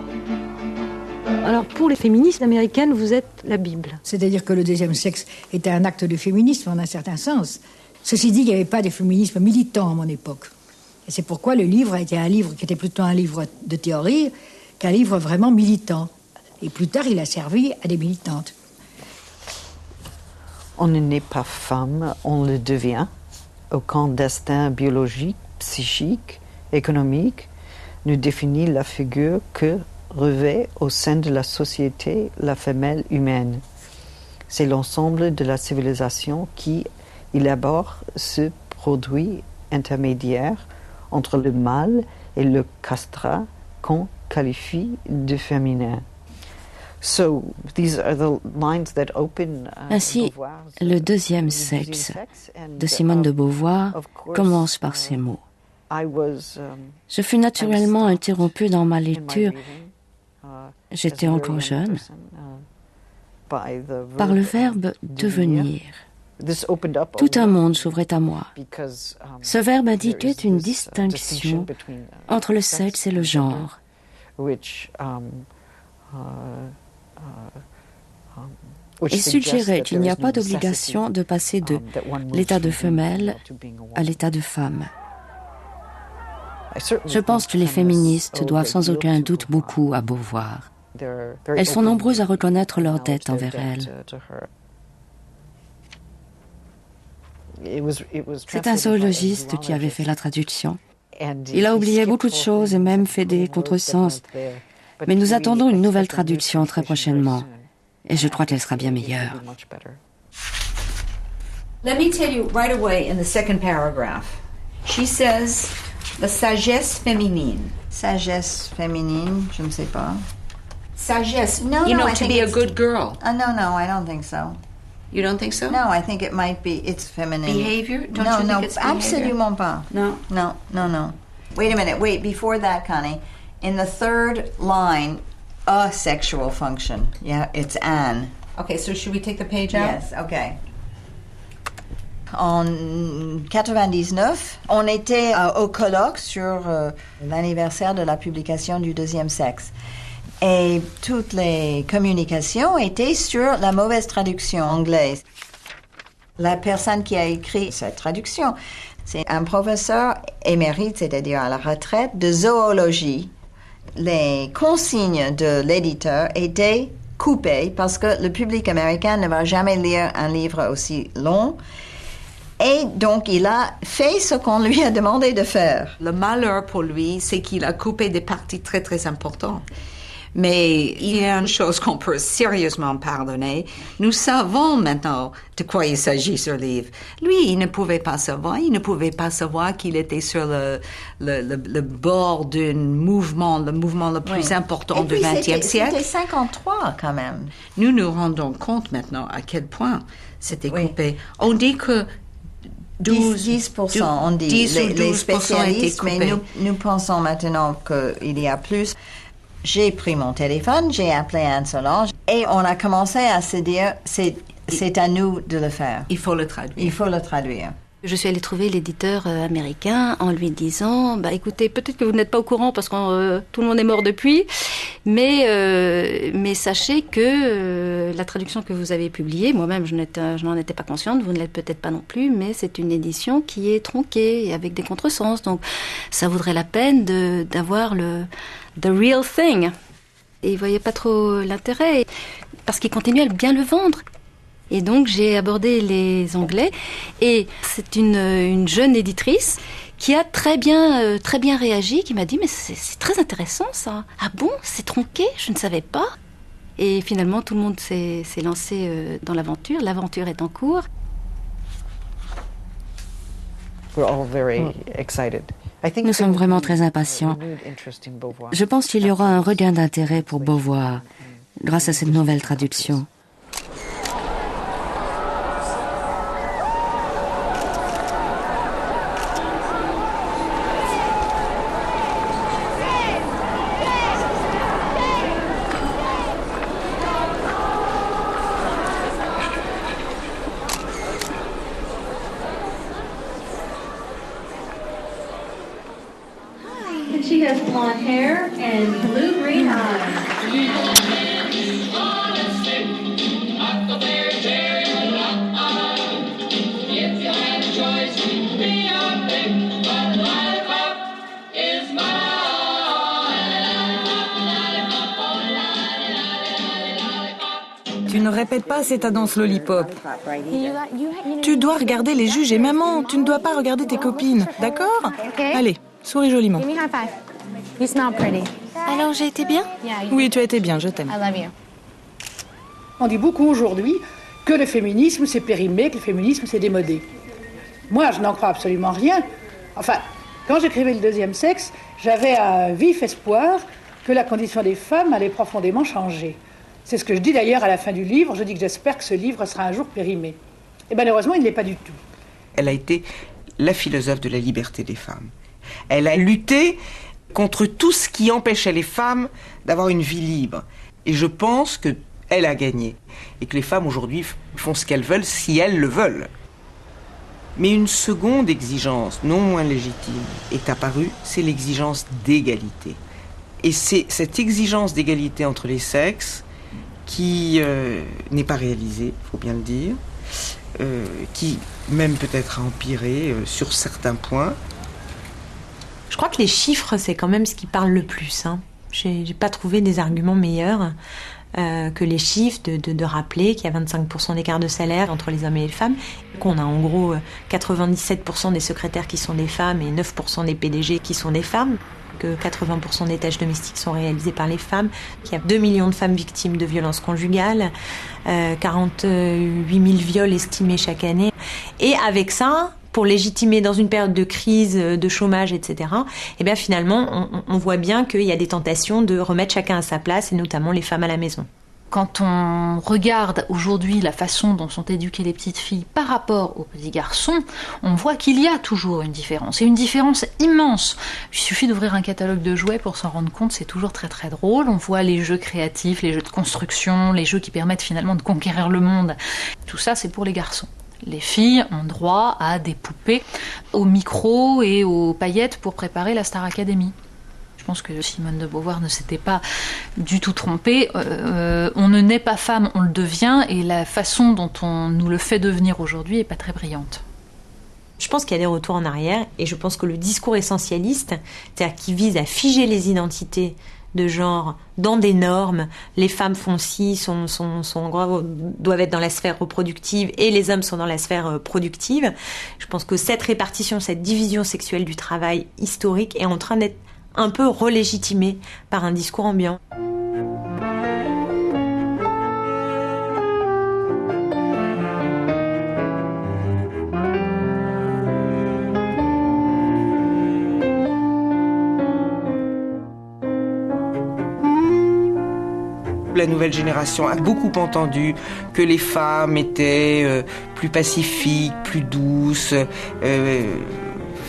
Alors pour les féministes américaines, vous êtes la Bible. C'est-à-dire que le deuxième sexe était un acte de féminisme en un certain sens. Ceci dit, il n'y avait pas de féminisme militant à mon époque. Et c'est pourquoi le livre a été un livre qui était plutôt un livre de théorie qu'un livre vraiment militant. Et plus tard, il a servi à des militantes. On ne naît pas femme, on le devient. Aucun destin biologique, psychique, économique ne définit la figure que revêt au sein de la société la femelle humaine. C'est l'ensemble de la civilisation qui élabore ce produit intermédiaire entre le mâle et le castrat qu'on qualifie de féminin. Ainsi, le deuxième sexe de Simone de Beauvoir commence par ces mots. Je fus naturellement interrompue dans ma lecture, j'étais encore jeune, par le verbe devenir. Tout un monde s'ouvrait à moi. Ce verbe indiquait une distinction entre le sexe et le genre. Et suggérait qu'il n'y a pas d'obligation de passer de l'état de femelle à l'état de femme. Je pense que les féministes doivent sans aucun doute beaucoup à Beauvoir. Elles sont nombreuses à reconnaître leur dette envers elle. C'est un zoologiste qui avait fait la traduction. Il a oublié beaucoup de choses et même fait des contresens. Mais nous attendons une nouvelle traduction très prochainement. Et je crois qu'elle sera bien meilleure. Let me tell you right away in the second paragraph. She says the sagesse féminine. Sagesse féminine, je ne sais pas. Sagesse, No, you no, know, I to think be a it's- good girl. No, I don't think so. You don't think so? No, I think it might be, it's feminine. Behavior? Don't no, you think no, it's behavior? absolument pas. No? No. Wait a minute, before that, Connie. In the third line, a sexual function. Yeah, it's an. Okay, so should we take the page out? Yes, okay. En 99, on était au colloque sur l'anniversaire de la publication du deuxième sexe. Et toutes les communications étaient sur la mauvaise traduction anglaise. La personne qui a écrit cette traduction, c'est un professeur émérite, c'est-à-dire à la retraite, de zoologie. Les consignes de l'éditeur étaient coupées parce que le public américain ne va jamais lire un livre aussi long. Et donc, il a fait ce qu'on lui a demandé de faire. Le malheur pour lui, c'est qu'il a coupé des parties très très importantes. Mais il y a une chose qu'on peut sérieusement pardonner. Nous savons maintenant de quoi il s'agit sur le livre. Lui, il ne pouvait pas savoir. Il ne pouvait pas savoir qu'il était sur le bord d'un mouvement, le mouvement le plus Oui. important Et du puis, XXe siècle. C'était 53 quand même. Nous nous rendons compte maintenant à quel point c'était coupé. On dit que 10%, on dit. 10 ou 12% les étaient spécialistes, mais coupés. nous pensons maintenant qu'il y a plus. J'ai pris mon téléphone, j'ai appelé Anne Solange et on a commencé à se dire c'est à nous de le faire. Il faut le traduire. Il faut le traduire. Je suis allée trouver l'éditeur américain en lui disant « écoutez, peut-être que vous n'êtes pas au courant parce que tout le monde est mort depuis, mais sachez que la traduction que vous avez publiée, moi-même je n'en étais pas consciente, vous ne l'êtes peut-être pas non plus, mais c'est une édition qui est tronquée et avec des contresens. Donc ça vaudrait la peine d'avoir the real thing. » Et il ne voyait pas trop l'intérêt parce qu'il continuait à bien le vendre. Et donc, j'ai abordé les Anglais. Et c'est une jeune éditrice qui a très bien réagi, qui m'a dit « Mais c'est très intéressant, ça. Ah bon, c'est tronqué, je ne savais pas. » Et finalement, tout le monde s'est lancé dans l'aventure. L'aventure est en cours. Nous sommes vraiment très impatients. Je pense qu'il y aura un regain d'intérêt pour Beauvoir grâce à cette nouvelle traduction. And she has blonde hair and blue-green eyes. Tu ne répètes pas assez ta danse lollipop. Tu dois regarder les juges et maman, tu ne dois pas regarder tes copines, d'accord? Allez, souris joliment. Alors, j'ai été bien? Oui, tu as été bien, je t'aime. On dit beaucoup aujourd'hui que le féminisme c'est périmé, que le féminisme c'est démodé. Moi, je n'en crois absolument rien. Enfin, Quand j'écrivais Le deuxième sexe, j'avais un vif espoir que la condition des femmes allait profondément changer. C'est ce que je dis d'ailleurs à la fin du livre. Je dis que j'espère que ce livre sera un jour périmé. Et malheureusement, il ne l'est pas du tout. Elle a été la philosophe de la liberté des femmes. Elle a lutté contre tout ce qui empêchait les femmes d'avoir une vie libre. Et je pense qu'elle a gagné. Et que les femmes aujourd'hui font ce qu'elles veulent si elles le veulent. Mais une seconde exigence, non moins légitime, est apparue, c'est l'exigence d'égalité. Et c'est cette exigence d'égalité entre les sexes qui n'est pas réalisée, il faut bien le dire, qui même peut-être a empiré sur certains points. Je crois que les chiffres, c'est quand même ce qui parle le plus. J'ai pas trouvé des arguments meilleurs que les chiffres de rappeler qu'il y a 25% d'écart de salaire entre les hommes et les femmes, qu'on a en gros 97% des secrétaires qui sont des femmes et 9% des PDG qui sont des femmes, que 80% des tâches domestiques sont réalisées par les femmes, qu'il y a 2 millions de femmes victimes de violences conjugales, 48 000 viols estimés chaque année. Et avec ça, pour légitimer dans une période de crise, de chômage, etc., et bien finalement, on voit bien qu'il y a des tentations de remettre chacun à sa place, et notamment les femmes à la maison. Quand on regarde aujourd'hui la façon dont sont éduquées les petites filles par rapport aux petits garçons, on voit qu'il y a toujours une différence, et une différence immense. Il suffit d'ouvrir un catalogue de jouets pour s'en rendre compte, c'est toujours très très drôle. On voit les jeux créatifs, les jeux de construction, les jeux qui permettent finalement de conquérir le monde. Tout ça, c'est pour les garçons. Les filles ont droit à des poupées, aux micros et aux paillettes pour préparer la Star Academy. Je pense que Simone de Beauvoir ne s'était pas du tout trompée. On ne naît pas femme, on le devient, et la façon dont on nous le fait devenir aujourd'hui n'est pas très brillante. Je pense qu'il y a des retours en arrière, et je pense que le discours essentialiste, c'est-à-dire qui vise à figer les identités de genre dans des normes, les femmes font ci, doivent être dans la sphère reproductive et les hommes sont dans la sphère productive. Je pense que cette répartition, cette division sexuelle du travail historique est en train d'être un peu relégitimée par un discours ambiant. La nouvelle génération a beaucoup entendu que les femmes étaient plus pacifiques, plus douces,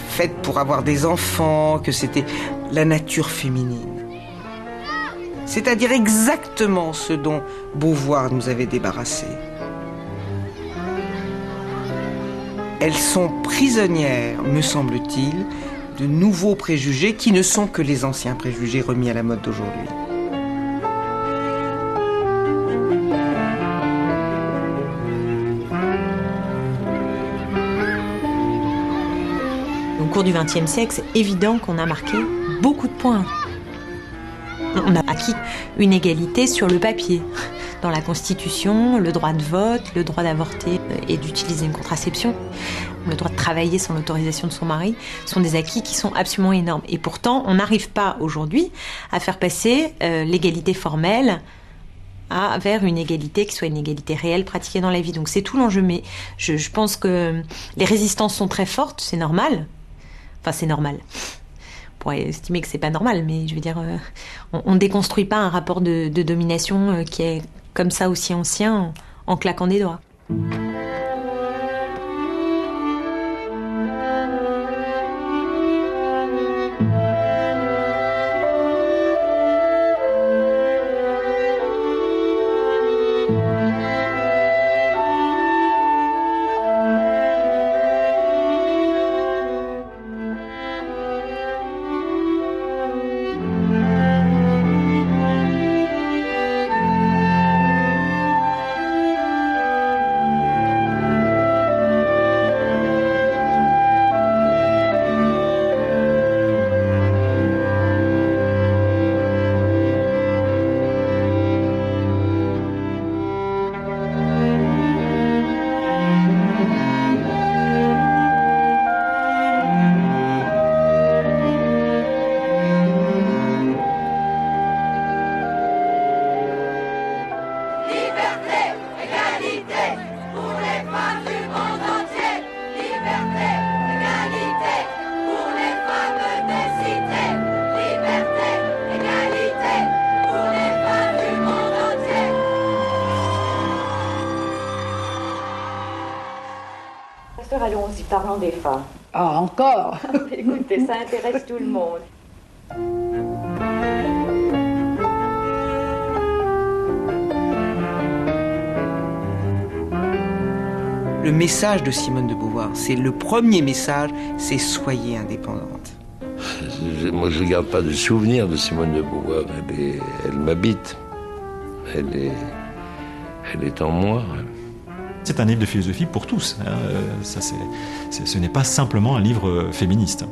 faites pour avoir des enfants, que c'était la nature féminine. C'est-à-dire exactement ce dont Beauvoir nous avait débarrassés. Elles sont prisonnières, me semble-t-il, de nouveaux préjugés qui ne sont que les anciens préjugés remis à la mode d'aujourd'hui. Au cours du XXe siècle, c'est évident qu'on a marqué beaucoup de points. On a acquis une égalité sur le papier. Dans la Constitution, le droit de vote, le droit d'avorter et d'utiliser une contraception, le droit de travailler sans l'autorisation de son mari, sont des acquis qui sont absolument énormes. Et pourtant, on n'arrive pas aujourd'hui à faire passer l'égalité formelle vers une égalité qui soit une égalité réelle pratiquée dans la vie. Donc c'est tout l'enjeu. Mais je pense que les résistances sont très fortes, c'est normal. Enfin, c'est normal. On pourrait estimer que c'est pas normal, mais je veux dire, on déconstruit pas un rapport de domination qui est comme ça aussi ancien en claquant des doigts. allons-y, parlons des femmes. Ah, encore? Écoutez, ça intéresse tout le monde. Le message de Simone de Beauvoir, c'est le premier message, c'est soyez indépendante. Moi, je ne garde pas de souvenir de Simone de Beauvoir. Elle m'habite. Elle est en moi. C'est un livre de philosophie pour tous. Ce n'est pas simplement un livre féministe.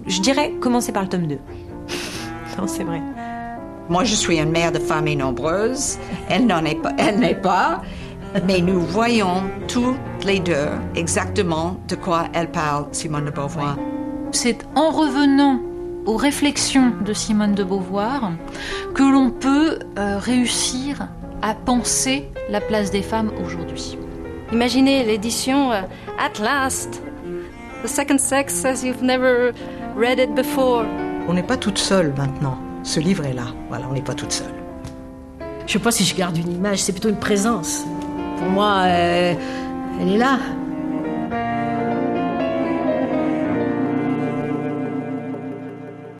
Je dirais commencer par le tome 2. Non, c'est vrai. Moi, je suis une mère de famille nombreuse. Elle n'est pas. Mais nous voyons toutes les deux exactement de quoi elle parle, Simone de Beauvoir. C'est en revenant aux réflexions de Simone de Beauvoir que l'on peut réussir à penser la place des femmes aujourd'hui. Imaginez l'édition At Last, The Second Sex as you've never read it before. On n'est pas toute seule maintenant. Ce livre est là. Voilà, on n'est pas toute seule. Je sais pas si je garde une image, c'est plutôt une présence. Pour moi, elle est là.